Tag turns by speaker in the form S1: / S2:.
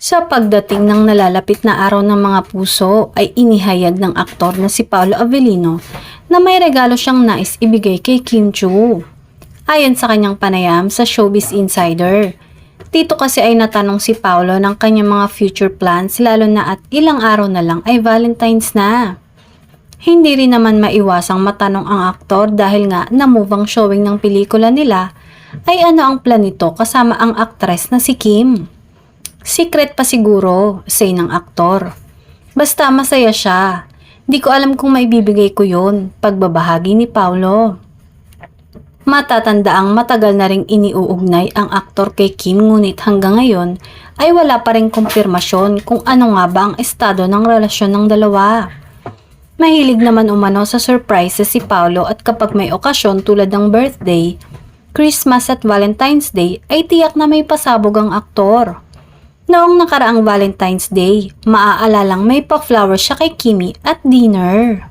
S1: Sa pagdating ng nalalapit na araw ng mga puso ay inihayag ng aktor na si Paolo Avellino na may regalo siyang nais ibigay kay Kim Chiu. Ayon sa kanyang panayam sa Showbiz Insider, dito kasi ay natanong si Paolo ng kanyang mga future plans lalo na at ilang araw na lang ay Valentine's na. Hindi rin naman maiwasang matanong ang aktor dahil nga na-move ang showing ng pelikula nila ay ano ang plan nito kasama ang aktres na si Kim. Secret pa siguro, say ng aktor. Basta masaya siya. Di ko alam kung maibibigay ko yun, pagbabahagi ni Paolo. Matatandaang matagal na ring iniuugnay ang aktor kay Kim ngunit hanggang ngayon ay wala pa ring kumpirmasyon kung ano nga ba ang estado ng relasyon ng dalawa. Mahilig naman umano sa surprises si Paolo at kapag may okasyon tulad ng birthday, Christmas at Valentine's Day ay tiyak na may pasabog ang aktor. Noong nakaraang Valentine's Day, maaalalang may pa-flower siya kay Kimi at dinner.